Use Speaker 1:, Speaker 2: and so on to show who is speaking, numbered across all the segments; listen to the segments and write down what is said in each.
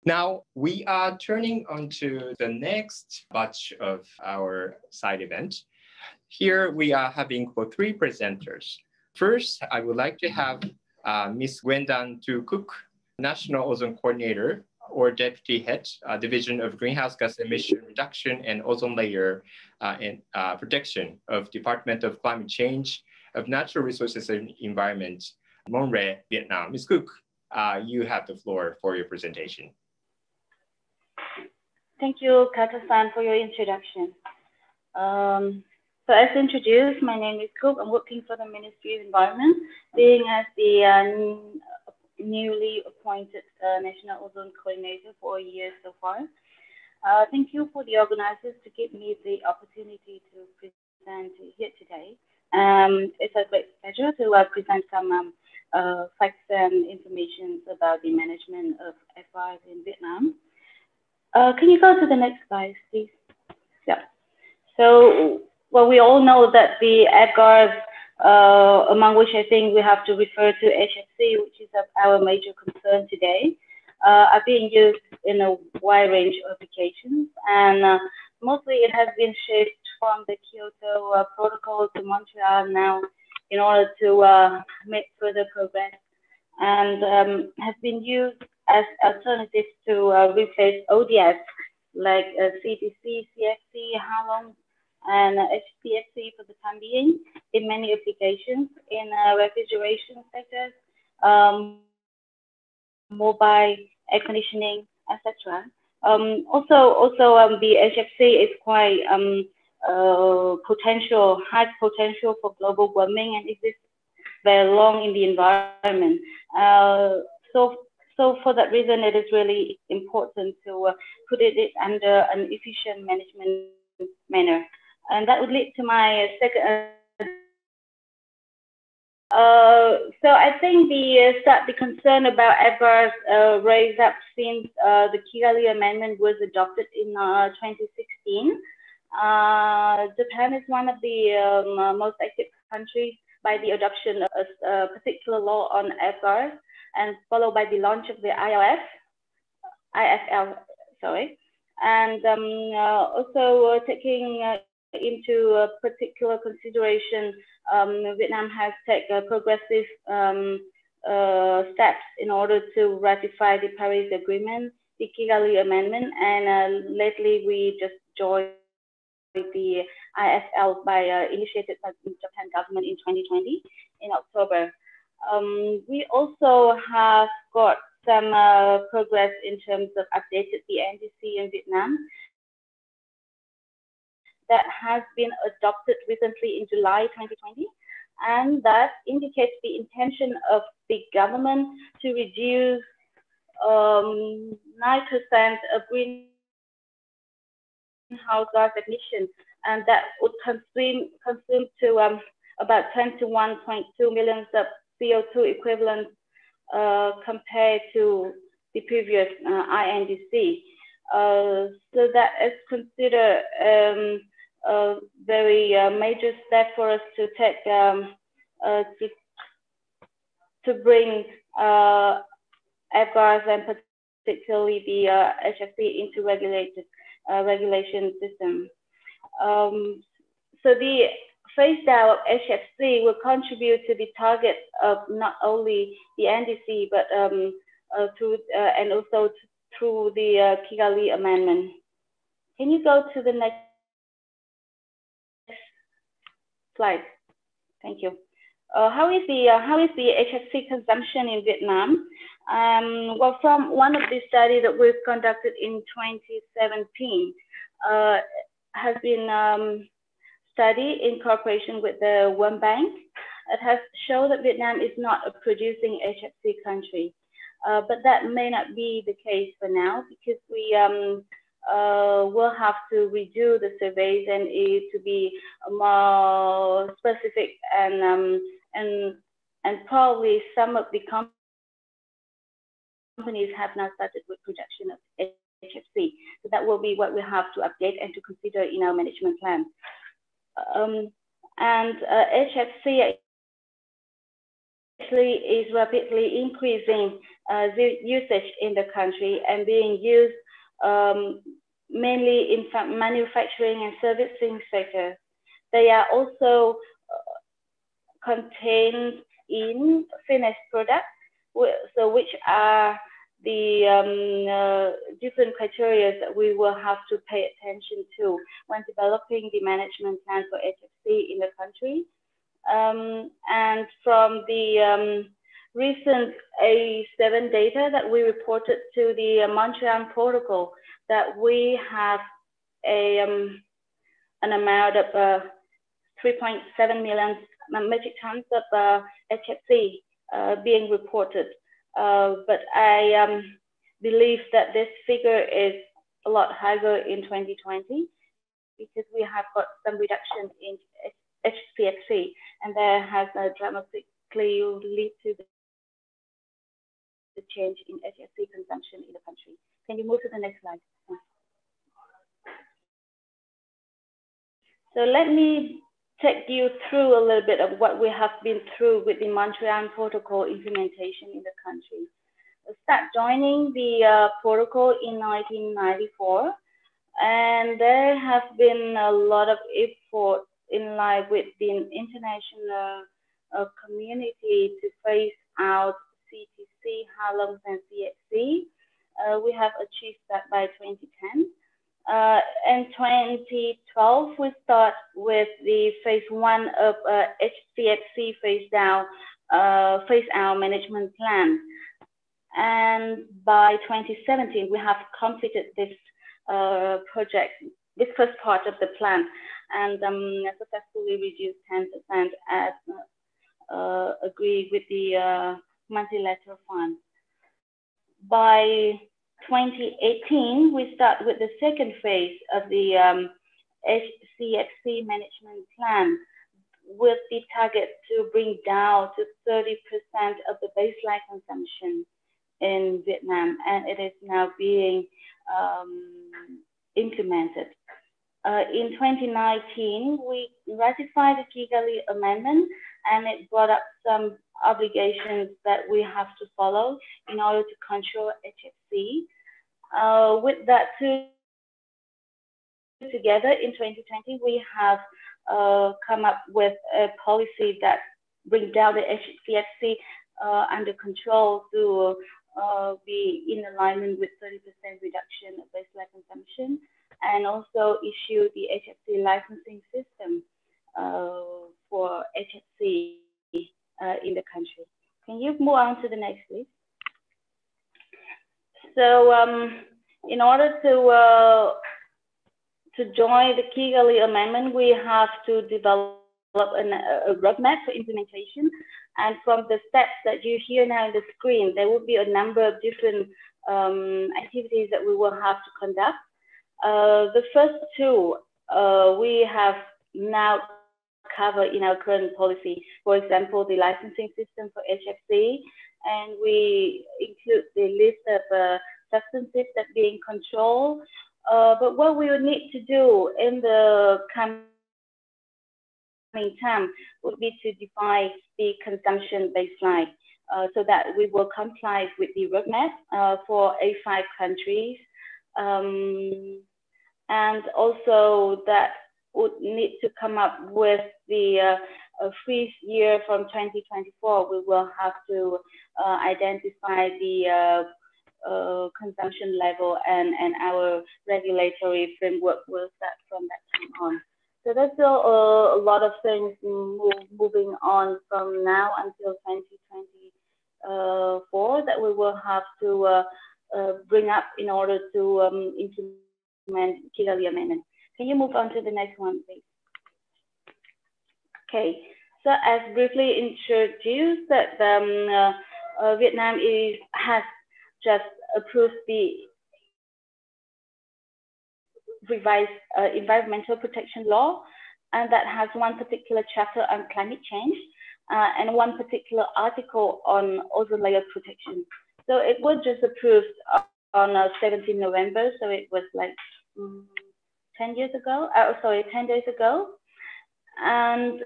Speaker 1: Now we are turning on to the next batch of our side event. Here we are having for 3 presenters. First, I would like to have Ms. Gwendan Tu Cook, National Ozone Coordinator or Deputy Head, Division of Greenhouse Gas Emission Reduction and Ozone Layer and Protection of Department of Climate Change of Natural Resources and Environment, MONRE, Vietnam. Ms. Cook, you have the floor for your presentation.
Speaker 2: Thank you, Kata-san, for your introduction. So as introduced, my name is Cook. I'm working for the Ministry of Environment, being as the newly appointed National Ozone Coordinator for a year so far. Thank you for the organizers to give me the opportunity to present here today. It's a great pleasure to present some facts and information about the management of FRs in Vietnam. Can you go to the next slide, please? Yeah. So, well, we all know that the FRs, among which I think we have to refer to HFC, which is our major concern today, are being used in a wide range of applications. And mostly it has been shifted from the Kyoto Protocol to Montreal now in order to make further progress, and has been used as alternatives to replace ODS like CDC, CFC, HALONG, and HPFC for the time being in many applications in refrigeration sectors, mobile air conditioning, etc. Also, the HFC is quite high potential for global warming and exists very long in the environment. So for that reason, it is really important to put it under an efficient management manner. And that would lead to my second. So I think the concern about FRs raised up since the Kigali Amendment was adopted in 2016. Japan is one of the most active countries by the adoption of a particular law on FRs, and followed by the launch of the IFL, and also taking into particular consideration, Vietnam has taken progressive steps in order to ratify the Paris Agreement, the Kigali Amendment, and lately we just joined the IFL initiated by the Japan government in 2020 in October. We also have got some progress in terms of updated the NDC in Vietnam that has been adopted recently in July 2020, and that indicates the intention of the government to reduce 9% of greenhouse gas emissions, and that would consume to about 10 to 1.2 million of CO2 equivalents compared to the previous INDC. So that is considered a very major step for us to take to bring FRs and particularly the HFC into regulation system. So the phase out of HFC will contribute to the target of not only the NDC but and also through the Kigali Amendment. Can you go to the next slide? Thank you. How is the HFC consumption in Vietnam? Well, from one of the studies that we've conducted in 2017, has been studied in cooperation with the World Bank. It has shown that Vietnam is not a producing HFC country, but that may not be the case for now, because we will have to redo the surveys and to be more specific, and probably some of the companies have not started with production of HFC. So that will be what we have to update and to consider in our management plan. HFC actually is rapidly increasing the usage in the country and being used mainly in manufacturing and servicing sectors. They are also contained in finished products, so which are the different criteria that we will have to pay attention to when developing the management plan for HFC in the country. And from the recent A7 data that we reported to the Montreal protocol, that we have an amount of 3.7 million metric tons of HFC being reported. But I believe that this figure is a lot higher in 2020 because we have got some reduction in HCFC, and that has dramatically led to the change in HFC consumption in the country. Can you move to the next slide? So let me take you through a little bit of what we have been through with the Montreal Protocol implementation in the country. We start joining the protocol in 1994, and there have been a lot of efforts in line with the international community to phase out CTC, HALONGs, and CXC. We have achieved that by 2010. In 2012, we start with the phase 1 of HCFC phase out management plan. And by 2017, we have completed this project, this first part of the plan, and successfully reduced 10% as agreed with the multilateral fund. By 2018, we start with the second phase of the HCFC management plan with the target to bring down to 30% of the baseline consumption in Vietnam, and it is now being implemented. In 2019, we ratified the Kigali Amendment, and it brought up some obligations that we have to follow in order to control HFC. With that together, in 2020, we have come up with a policy that brings down the HCFC under control to be in alignment with 30% reduction of baseline consumption, and also issue the HFC licensing system for HFC in the country. Can you move on to the next, please? So in order to join the Kigali Amendment, we have to develop a roadmap for implementation. And from the steps that you hear now on the screen, there will be a number of different activities that we will have to conduct. The first two we have now covered in our current policy. For example, the licensing system for HFC, and we include the list of substances that are being controlled. But what we will need to do in the coming time would be to define the consumption baseline so that we will comply with the roadmap for A5 countries. And also that would need to come up with the freeze year from 2024. We will have to identify the consumption level, and our regulatory framework will start from that time on. So there's still a lot of things moving on from now until 2024 that we will have to bring up in order to implement Kigali Amendment. Can you move on to the next one, please? Okay, so as briefly introduced, that Vietnam has just approved the revised environmental protection law, and that has one particular chapter on climate change and one particular article on ozone layer protection. So it was just approved on 17 November, so it was like 10 days ago. And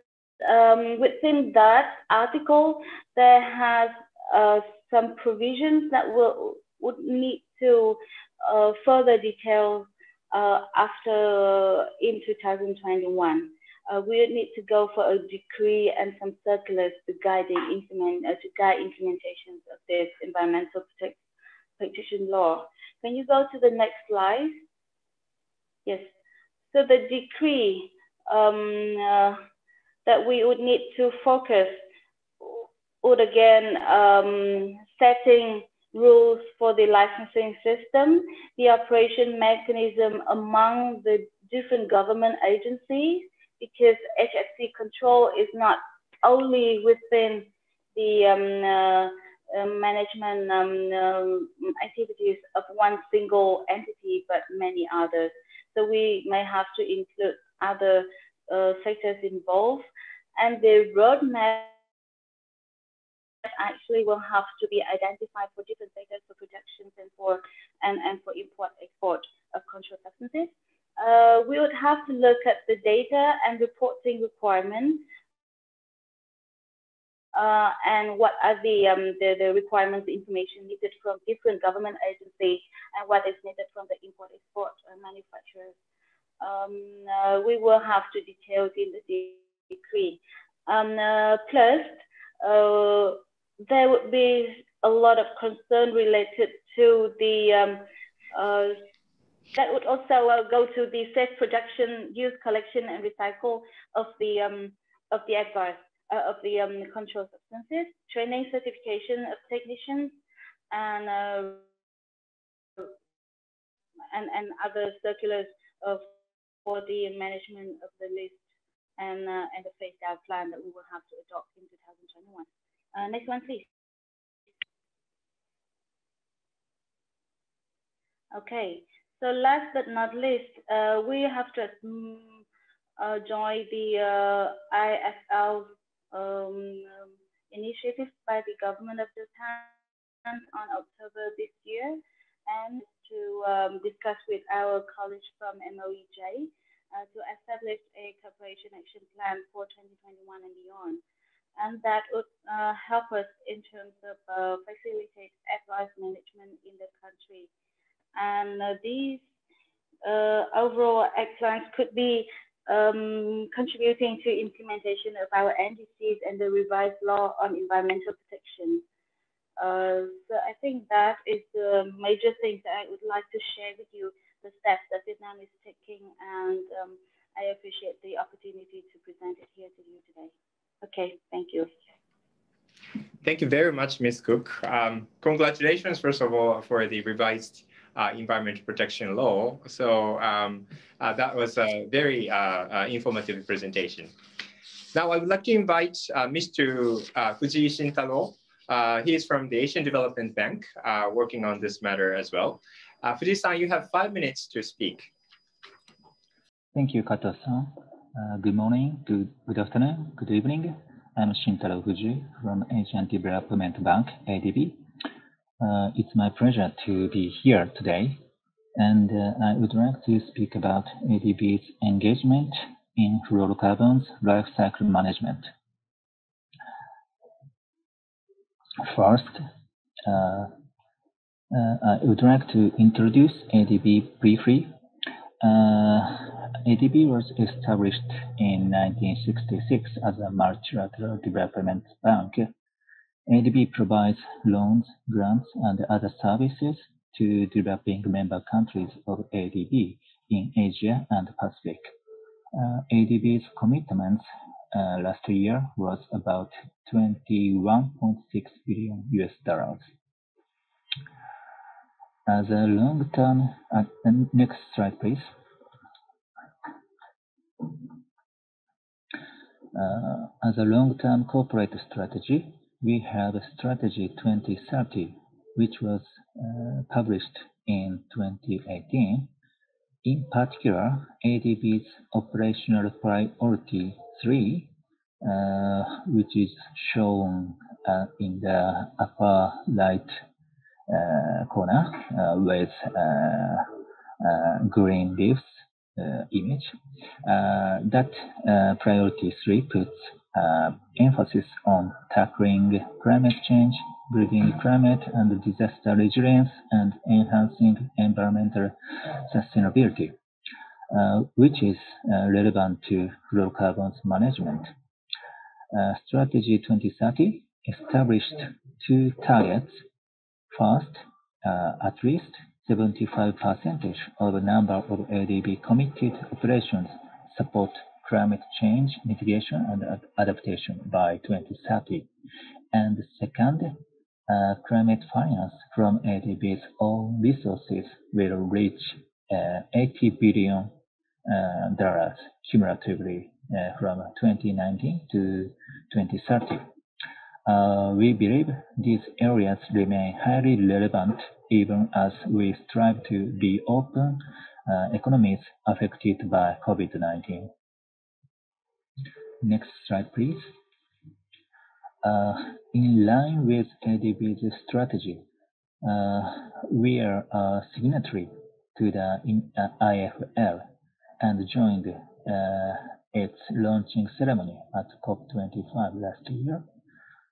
Speaker 2: within that article, there has some provisions that would need to further detail after in 2021. We would need to go for a decree and some circulars to guide implementations of this environmental protection law. Can you go to the next slide? Yes. So the decree that we would need to focus would again setting rules for the licensing system, the operation mechanism among the different government agencies, because HFC control is not only within the management activities of one single entity, but many others. So we may have to include other sectors involved, and the roadmap actually will have to be identified for different sectors for productions and for import-export of controlled substances. We would have to look at the data and reporting requirements and what are the requirements, information needed from different government agencies and what is needed from the import-export manufacturers. We will have to detail it in the decree. Plus, there would be a lot of concern related to the that would also go to the safe production, use, collection, and recycle of the advice of the controlled substances, training, certification of technicians, and other circulars for the management of the list and the phased out plan that we will have to adopt in 2021. Next one, please. Okay, so last but not least, we have to join the IFL initiative by the government of Japan on October this year, and to discuss with our colleagues from MOEJ to establish a cooperation action plan for 2021 and beyond. And that would help us in terms of facilitate advice management in the country. And these overall actions could be contributing to implementation of our NDCs and the revised law on environmental protection. So I think that is the major things that I would like to share with you, the steps that Vietnam is taking, and I appreciate the opportunity to present it here to you today. Okay, thank you.
Speaker 1: Thank you very much, Ms. Cook. Congratulations, first of all, for the revised environmental protection law. So that was a very informative presentation. Now I would like to invite Mr. Fujii Shintaro. He is from the Asian Development Bank, working on this matter as well. Fujii-san, you have 5 minutes to speak.
Speaker 3: Thank you, Kato-san. Good morning, good afternoon, good evening. I'm Shintaro Fujii from Asian Development Bank, ADB. It's my pleasure to be here today, and I would like to speak about ADB's engagement in fluorocarbons life cycle management. First, I would like to introduce ADB briefly. ADB was established in 1966 as a multilateral development bank. ADB provides loans, grants, and other services to developing member countries of ADB in Asia and Pacific. ADB's commitments last year was about $21.6 billion US. As a long-term, next slide, please. As a long-term corporate strategy, we have Strategy 2030, which was published in 2018. In particular, ADB's operational priority 3, which is shown in the upper right corner with green leaves image. That priority 3 puts emphasis on tackling climate change, building climate and disaster resilience, and enhancing environmental sustainability, which is relevant to fluorocarbons management. Strategy 2030 established two targets. First, at least 75% of the number of ADB committed operations support climate change mitigation and adaptation by 2030. And second, climate finance from ADB's own resources will reach $80 billion cumulatively from 2019 to 2030. We believe these areas remain highly relevant even as we strive to be open economies affected by COVID-19. Next slide, please. In line with ADB's strategy, we are a signatory to the IFL and joined its launching ceremony at COP25 last year.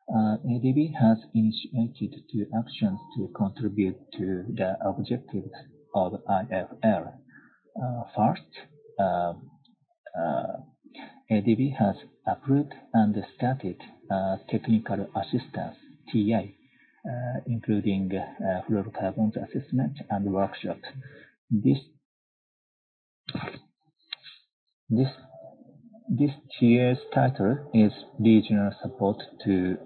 Speaker 3: ADB has initiated two actions to contribute to the objectives of IFL. First, ADB has approved and started technical assistance (TA), including fluorocarbons assessment and workshops. This TA's title is Regional Support to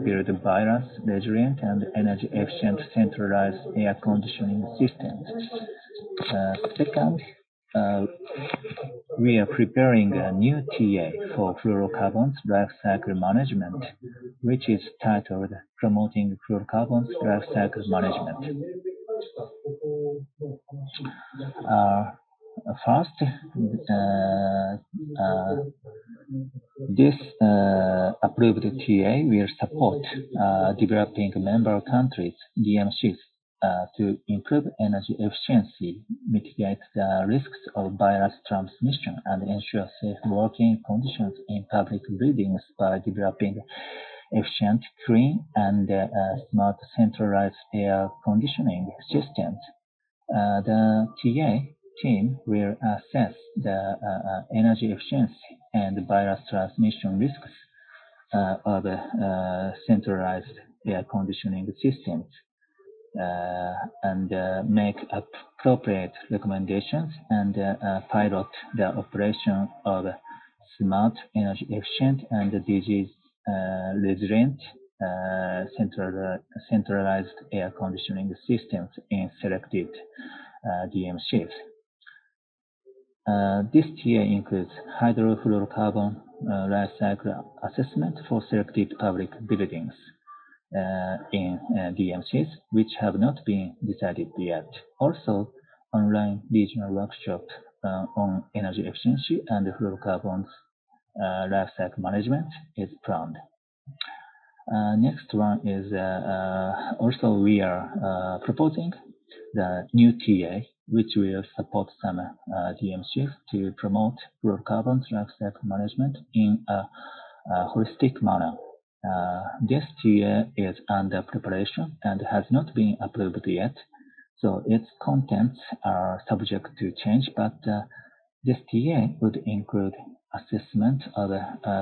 Speaker 3: Build Virus Resilient and Energy Efficient Centralized Air Conditioning Systems. Second, we are preparing a new TA for Fluorocarbons Life Cycle Management, which is titled Promoting Fluorocarbons Life Cycle Management. First, this approved TA will support developing member countries, DMCs, to improve energy efficiency, mitigate the risks of virus transmission, and ensure safe working conditions in public buildings by developing efficient, clean, and smart centralized air conditioning systems. The TA team will assess the energy efficiency and virus transmission risks of centralized air conditioning systems and make appropriate recommendations and pilot the operation of smart, energy efficient, and disease resilient centralized air conditioning systems in selected DMCs. This TA includes hydrofluorocarbon life cycle assessment for selected public buildings in DMCs, which have not been decided yet. Also, online regional workshop on energy efficiency and fluorocarbons life cycle management is planned. Next one is also we are proposing the new TA, which will support some DMCs to promote fluorocarbons life cycle management in a holistic manner. This TA is under preparation and has not been approved yet, so its contents are subject to change, but this TA would include assessment of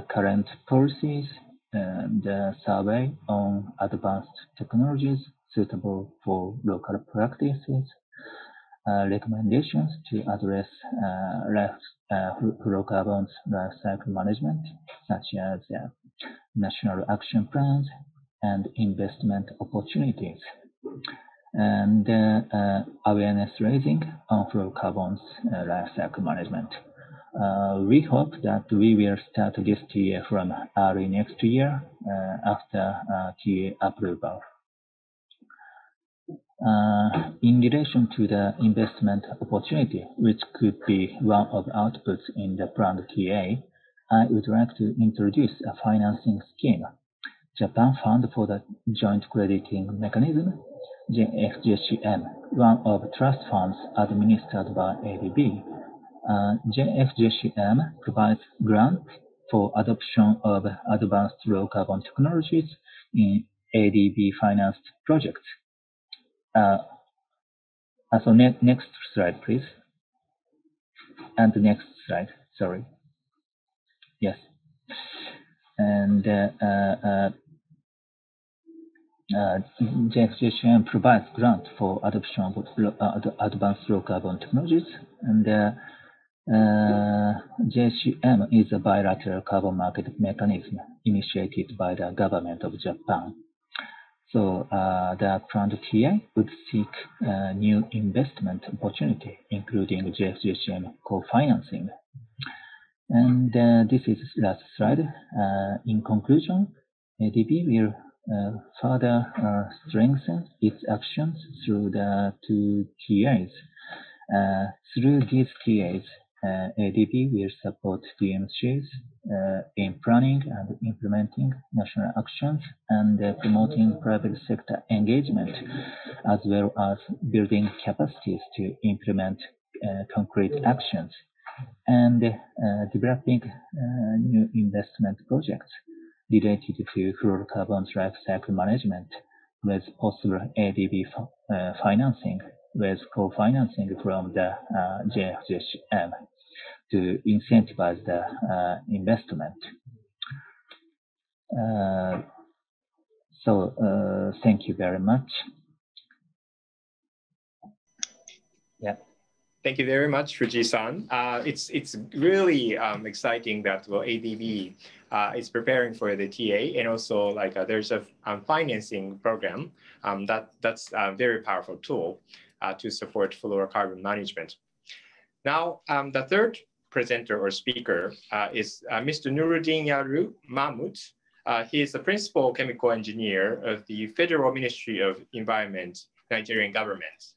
Speaker 3: current policies, the survey on advanced technologies suitable for local practices, recommendations to address fluorocarbons life cycle management, such as national action plans and investment opportunities, and awareness raising on fluorocarbons life cycle management. We hope that we will start this TA from early next year after TA approval. In relation to the investment opportunity, which could be one of outputs in the planned TA, I would like to introduce a financing scheme, Japan Fund for the Joint Crediting Mechanism, JFJCM, one of trust funds administered by ADB. JFJCM provides grants for adoption of advanced low-carbon technologies in ADB-financed projects. So next slide, please. And the next slide, sorry. Yes. And JFGHM provides grant for adoption of advanced low-carbon technologies, and JHM is a bilateral carbon market mechanism initiated by the government of Japan. So the planned TA would seek new investment opportunity, including JFGHM co-financing. And this is the last slide. In conclusion, ADB will further strengthen its actions through the two TAs. Through these TAs, ADB will support DMCs in planning and implementing national actions and promoting private sector engagement, as well as building capacities to implement concrete actions and developing new investment projects related to Fluorocarbons Life Cycle Management with possible ADB financing with co-financing from the JFGHM to incentivize the investment. Thank you very much. Yeah.
Speaker 1: Thank you very much, Fuji-san. It's really exciting that ADB is preparing for the TA, and also there's a financing program that's a very powerful tool to support fluorocarbon management. Now, the third presenter or speaker is Mr. Nuruddin Yaru Mahmoud. He is the principal chemical engineer of the Federal Ministry of Environment, Nigerian government.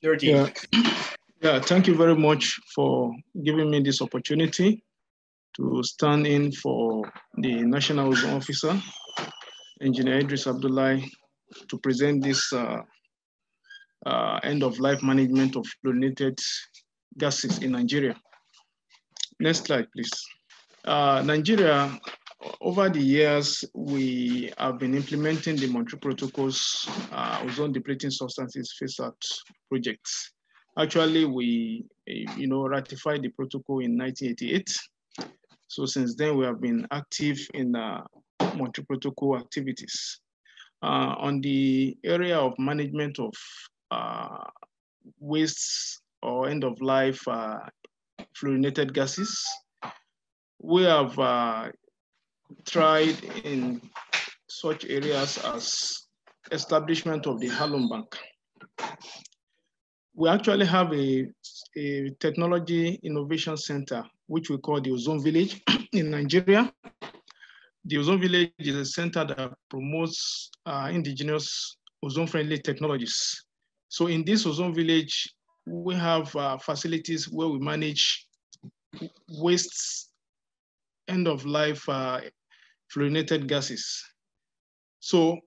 Speaker 4: Yeah, thank you very much for giving me this opportunity to stand in for the National Ozone Officer, Engineer Idris Abdullahi, to present this end-of-life management of fluorinated gases in Nigeria. Next slide, please. Nigeria, over the years, we have been implementing the Montreal Protocol's ozone-depleting substances phase-out projects. Actually, we ratified the protocol in 1988. So since then, we have been active in Montreal Protocol activities. On the area of management of wastes or end-of-life fluorinated gases, we have tried in such areas as establishment of the Halon Bank. We actually have a technology innovation center, which we call the Ozone Village in Nigeria. The Ozone Village is a center that promotes indigenous ozone-friendly technologies. So in this Ozone Village, we have facilities where we manage wastes, end-of-life fluorinated gases. So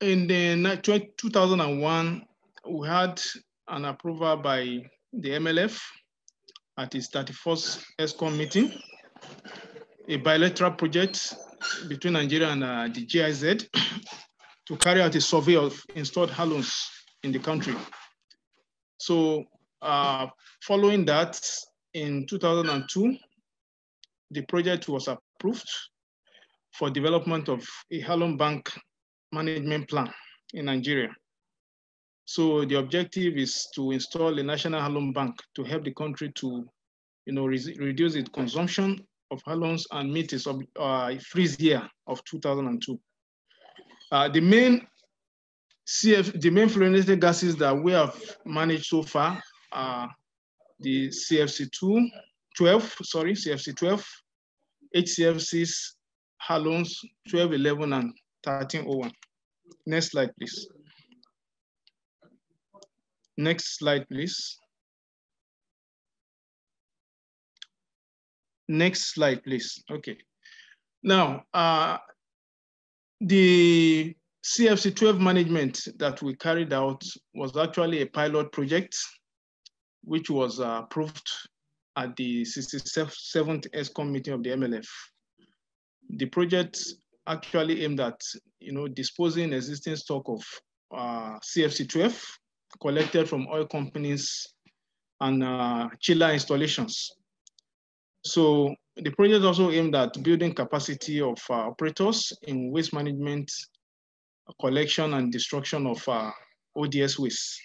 Speaker 4: in the 2001, we had an approval by the MLF at its 31st ESCOM meeting, a bilateral project between Nigeria and the GIZ to carry out a survey of installed halons in the country. So following that, in 2002, the project was approved for development of a halon bank management plan in Nigeria. So the objective is to install a national halon bank to help the country to reduce its consumption of halons and meet its freeze year of 2002. The main fluorinated gases that we have managed so far are the CFC12, HCFCs, halons 1211 and 1301. Next slide, please. Next slide, please. Next slide, please. Okay. Now, the CFC12 management that we carried out was actually a pilot project, which was approved at the 67th ESCOM meeting of the MLF. The project actually aimed at disposing existing stock of CFC12 collected from oil companies and chiller installations. So the project also aimed at building capacity of operators in waste management, collection and destruction of ODS waste.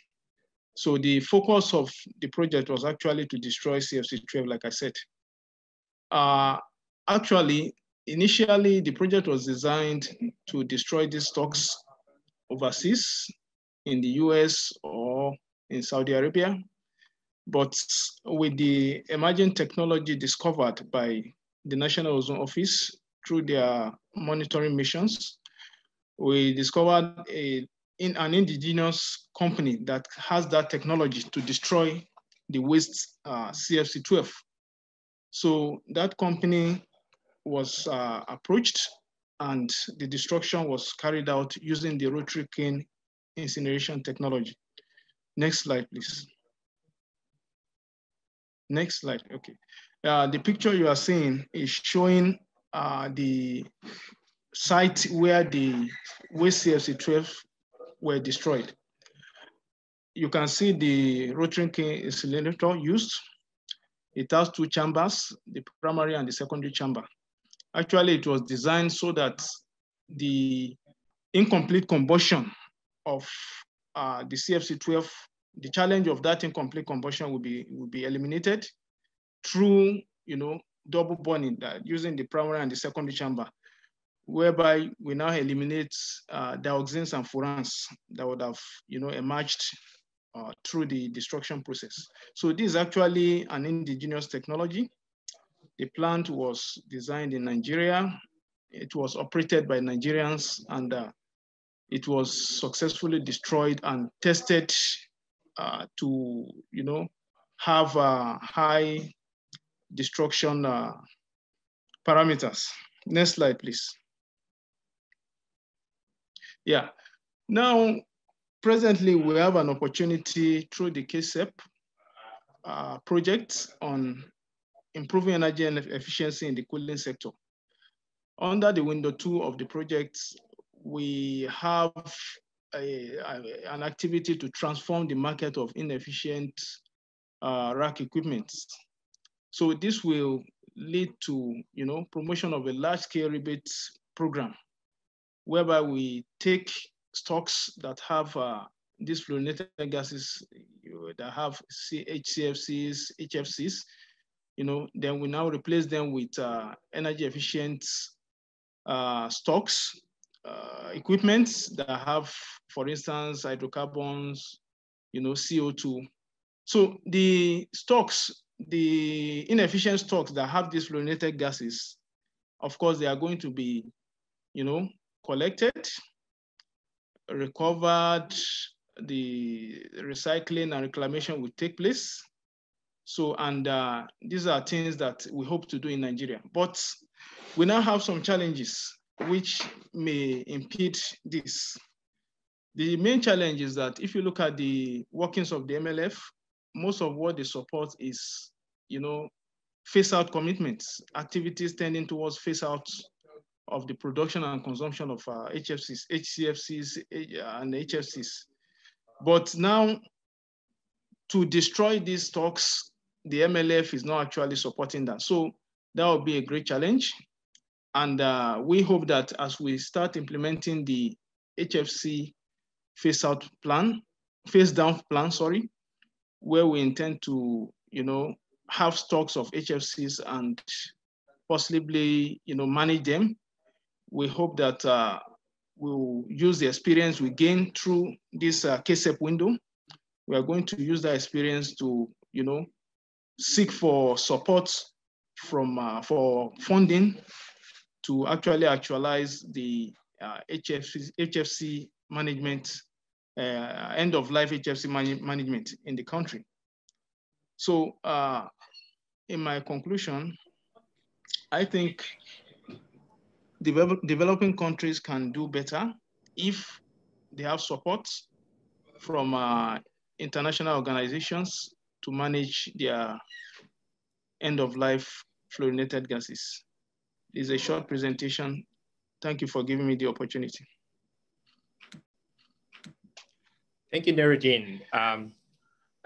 Speaker 4: So the focus of the project was actually to destroy CFC12, like I said. Actually, initially, the project was designed to destroy these stocks overseas in the US or in Saudi Arabia. But with the emerging technology discovered by the National Ozone Office through their monitoring missions, we discovered an indigenous company that has that technology to destroy the waste CFC12. So that company was approached and the destruction was carried out using the rotary kiln incineration technology. Next slide, please. Next slide, okay. The picture you are seeing is showing the site where the waste CFC12 were destroyed. You can see the rotary kiln incinerator used. It has two chambers, the primary and the secondary chamber. Actually, it was designed so that the incomplete combustion of the CFC12, the challenge of that incomplete combustion will be eliminated through double burning using the primary and the secondary chamber, whereby we now eliminate dioxins and furans that would have emerged through the destruction process. So this is actually an indigenous technology. The plant was designed in Nigeria. It was operated by Nigerians, and it was successfully destroyed and tested to have high destruction parameters. Next slide, please. Yeah. Now, presently, we have an opportunity through the KCEP project on improving energy and efficiency in the cooling sector. Under the window 2 of the project, we have an activity to transform the market of inefficient rack equipment. So this will lead to promotion of a large-scale rebate program, whereby we take stocks that have these fluorinated gases that have HCFCs, HFCs, then we now replace them with energy efficient stocks, equipment that have, for instance, hydrocarbons, CO2. So the stocks, the inefficient stocks that have these fluorinated gases, of course, they are going to be, collected, recovered, the recycling and reclamation will take place. So, and these are things that we hope to do in Nigeria. But we now have some challenges which may impede this. The main challenge is that if you look at the workings of the MLF, most of what they support is, phase out commitments, activities tending towards phase out of the production and consumption of HFCs, HCFCs, and HFCs. But now, to destroy these stocks, the MLF is not actually supporting that. So that will be a great challenge. And we hope that as we start implementing the HFC phase out plan, phase down plan, sorry, where we intend to, have stocks of HFCs and possibly, manage them. We hope that we'll use the experience we gain through this KCEP window. We are going to use that experience to, seek for support from for funding to actually actualize the HFC management, end of life HFC management in the country. So in my conclusion, I think developing countries can do better if they have support from international organizations to manage their end-of-life fluorinated gases. This is a short presentation. Thank you for giving me the opportunity.
Speaker 1: Thank you, Nuruddin.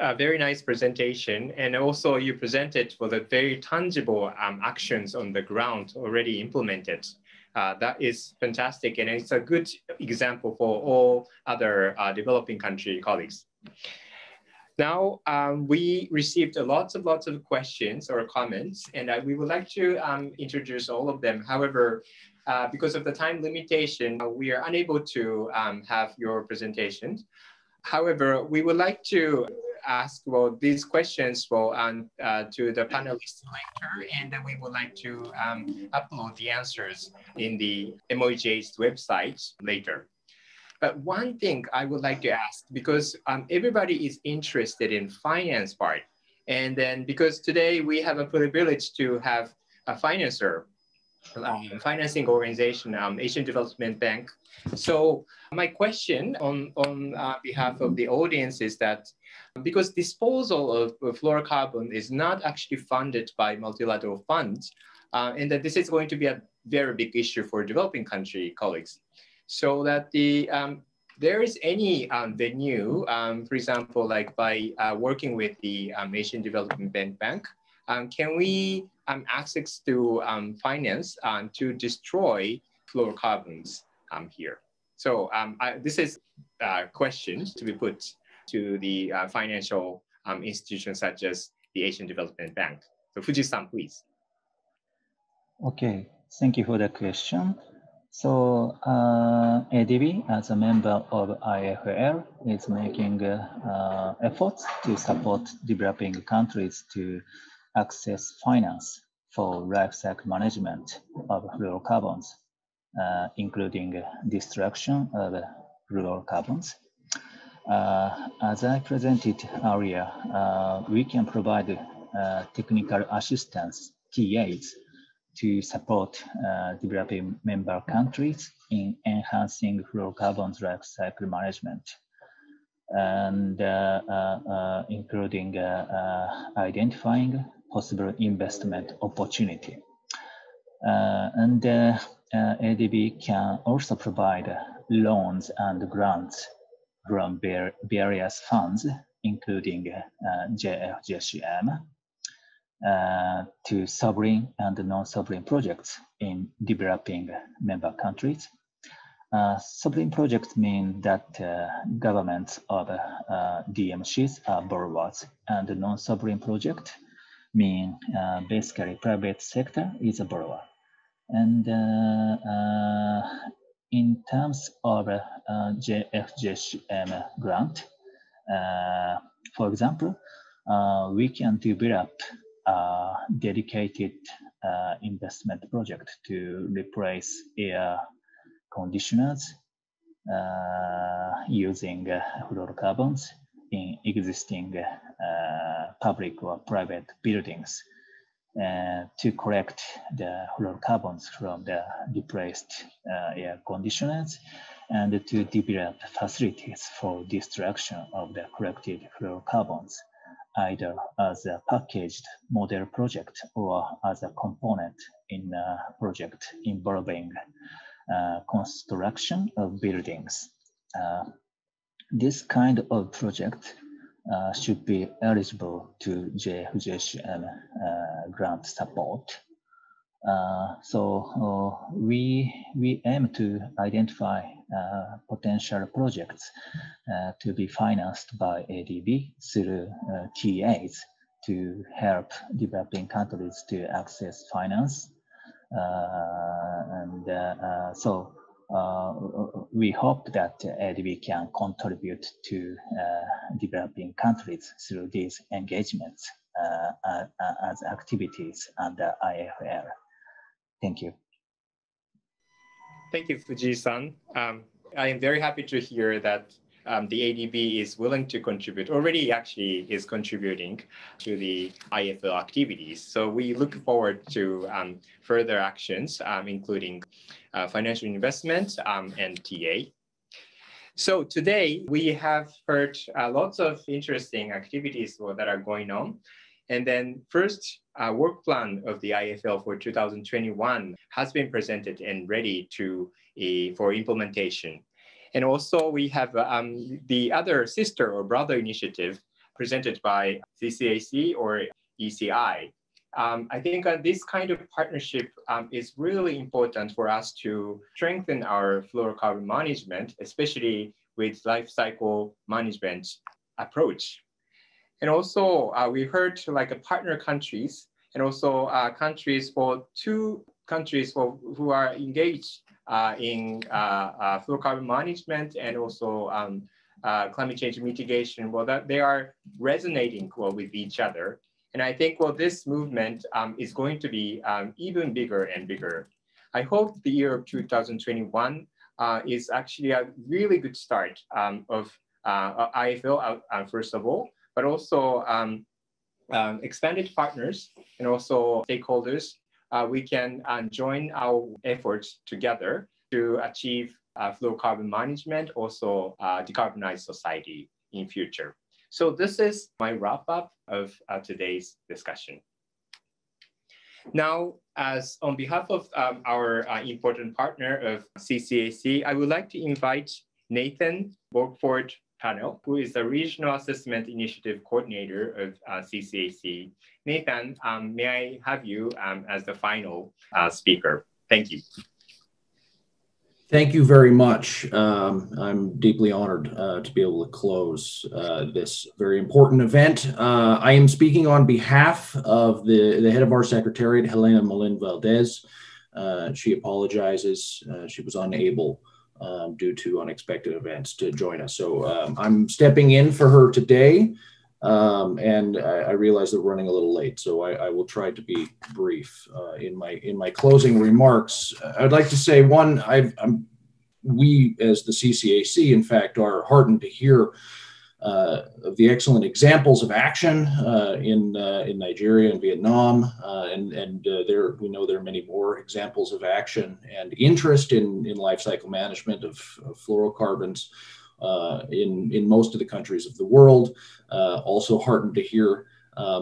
Speaker 1: A very nice presentation. And also you presented for the very tangible actions on the ground already implemented. That is fantastic. And it's a good example for all other developing country colleagues. Now, we received lots of questions or comments, and we would like to introduce all of them. However, because of the time limitation, we are unable to have your presentation. However, we would like to ask these questions to the panelists later, and then we would like to upload the answers in the MOEJ's website later. But one thing I would like to ask, because everybody is interested in finance part, and then because today we have a privilege to have a financier, financing organization, Asian Development Bank. So my question on behalf of the audience is that because disposal of fluorocarbon is not actually funded by multilateral funds, and that this is going to be a very big issue for developing country colleagues. So that there is any venue, for example, like by working with the Asian Development Bank, can we access to finance to destroy fluorocarbons here? So this is questions to be put to the financial institutions such as the Asian Development Bank. So Fuji-san, please.
Speaker 3: Okay, thank you for the question. So ADB, as a member of IFL, is making efforts to support developing countries to access finance for life cycle management of fluorocarbons, including destruction of fluorocarbons. As I presented earlier, we can provide technical assistance, TAs, to support developing member countries in enhancing fluorocarbons life cycle management, and including identifying possible investment opportunity. And ADB can also provide loans and grants from various funds, including JFJCM, to sovereign and non-sovereign projects in developing member countries. Sovereign projects mean that governments of DMCs are borrowers, and non-sovereign projects mean basically private sector is a borrower. And in terms of JFJCM grant, for example, we can develop a dedicated investment project to replace air conditioners using fluorocarbons in existing public or private buildings to collect the fluorocarbons from the replaced air conditioners and to develop facilities for destruction of the collected fluorocarbons, either as a packaged model project or as a component in a project involving construction of buildings. This kind of project should be eligible to JFJCM grant support. So we aim to identify potential projects to be financed by ADB through TAs to help developing countries to access finance. So we hope that ADB can contribute to developing countries through these engagements as activities under IFL. Thank you.
Speaker 1: Thank you, Fuji-san. I am very happy to hear that the ADB is willing to contribute, already actually is contributing to the IFL activities. So we look forward to further actions, including financial investment and TA. So today we have heard lots of interesting activities that are going on. And then first work plan of the IFL for 2021 has been presented and ready for implementation. And also we have the other sister or brother initiative presented by CCAC or ECI. I think this kind of partnership is really important for us to strengthen our fluorocarbon management, especially with life cycle management approach. And also we heard like partner countries and also two countries who are engaged in fluorocarbon management and also climate change mitigation. Well, that they are resonating well with each other. And I think, well, this movement is going to be even bigger and bigger. I hope the year of 2021 is actually a really good start of IFL, first of all, but also expanded partners and also stakeholders. We can join our efforts together to achieve fluorocarbon management, also decarbonized society in future. So this is my wrap up of today's discussion. Now, as on behalf of our important partner of CCAC, I would like to invite Nathan Borgford Panel, who is the Regional Assessment Initiative Coordinator of CCAC. Nathan, may I have you as the final speaker? Thank you.
Speaker 5: Thank you very much. I'm deeply honored to be able to close this very important event. I am speaking on behalf of the head of our secretariat, Helena Molin Valdez. She apologizes. She was unable due to unexpected events to join us. So I'm stepping in for her today. And I realize that we're running a little late, so I will try to be brief in my closing remarks. I'd like to say, one, we as the CCAC, in fact, are heartened to hear of the excellent examples of action in Nigeria and Vietnam, and there we know there are many more examples of action and interest in life cycle management of fluorocarbons. In most of the countries of the world. Also heartened to hear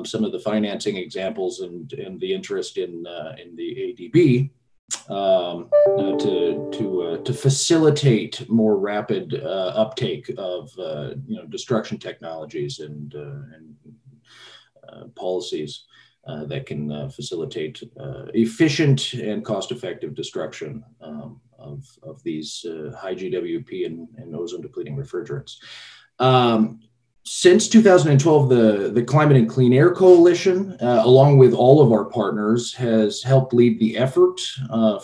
Speaker 5: some of the financing examples and the interest in the ADB to facilitate more rapid uptake of destruction technologies and policies that can facilitate efficient and cost-effective destruction of these high GWP and ozone-depleting refrigerants. Since 2012, the Climate and Clean Air Coalition, along with all of our partners, has helped lead the effort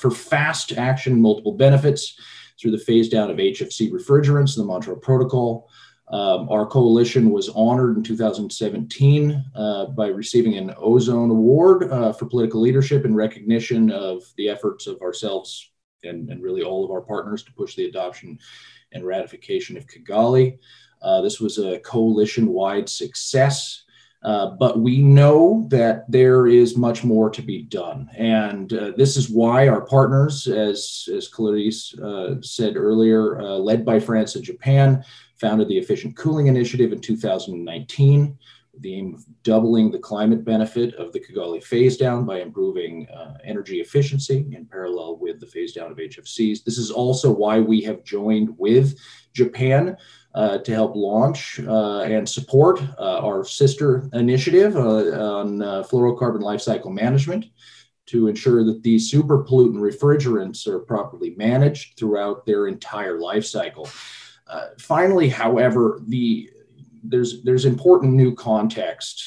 Speaker 5: for fast action multiple benefits through the phase down of HFC refrigerants, the Montreal Protocol. Our coalition was honored in 2017 by receiving an Ozone Award for political leadership in recognition of the efforts of ourselves and really all of our partners to push the adoption and ratification of Kigali. This was a coalition-wide success, but we know that there is much more to be done. And this is why our partners, as Clarice said earlier, led by France and Japan, founded the Efficient Cooling Initiative in 2019. The aim of doubling the climate benefit of the Kigali phase down by improving energy efficiency in parallel with the phase down of HFCs. This is also why we have joined with Japan to help launch and support our sister initiative on Fluorocarbon Life Cycle Management to ensure that these super pollutant refrigerants are properly managed throughout their entire life cycle. Finally, however, there's important new context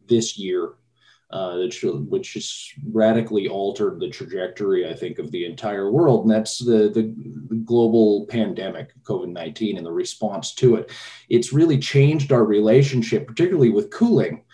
Speaker 5: this year, which has radically altered the trajectory, I think, of the entire world, and that's the global pandemic, COVID-19, and the response to it. It's really changed our relationship, particularly with cooling,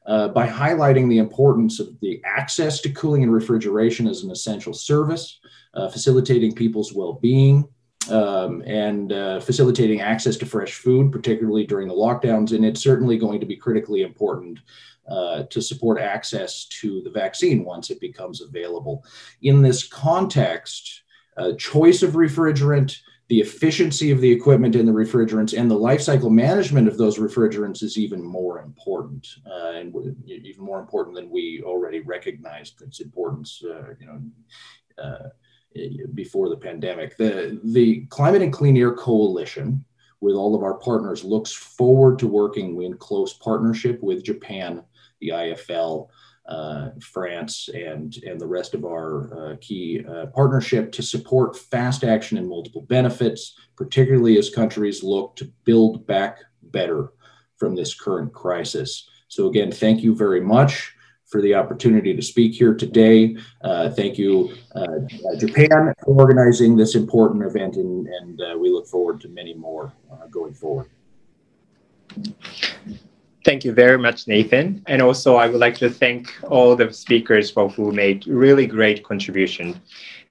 Speaker 5: by highlighting the importance of the access to cooling and refrigeration as an essential service, facilitating people's well-being, and facilitating access to fresh food, particularly during the lockdowns. And it's certainly going to be critically important to support access to the vaccine once it becomes available. In this context, choice of refrigerant, the efficiency of the equipment and the refrigerants and the life cycle management of those refrigerants is even more important, and even more important than we already recognized its importance, before the pandemic. The Climate and Clean Air Coalition, with all of our partners, looks forward to working in close partnership with Japan, the IFL, France, and the rest of our key partnership to support fast action and multiple benefits, particularly as countries look to build back better from this current crisis. So again, thank you very much for the opportunity to speak here today. Thank you, Japan, for organizing this important event, and we look forward to many more going forward.
Speaker 1: Thank you very much, Nathan. And also, I would like to thank all the speakers who made really great contribution.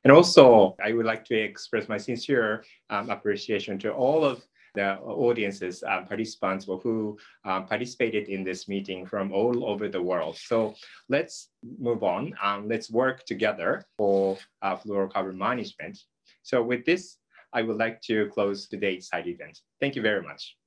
Speaker 1: And also, I would like to express my sincere appreciation to all of the audiences, participants who participated in this meeting from all over the world. So let's move on. Let's work together for fluorocarbon management. So with this, I would like to close today's side event. Thank you very much.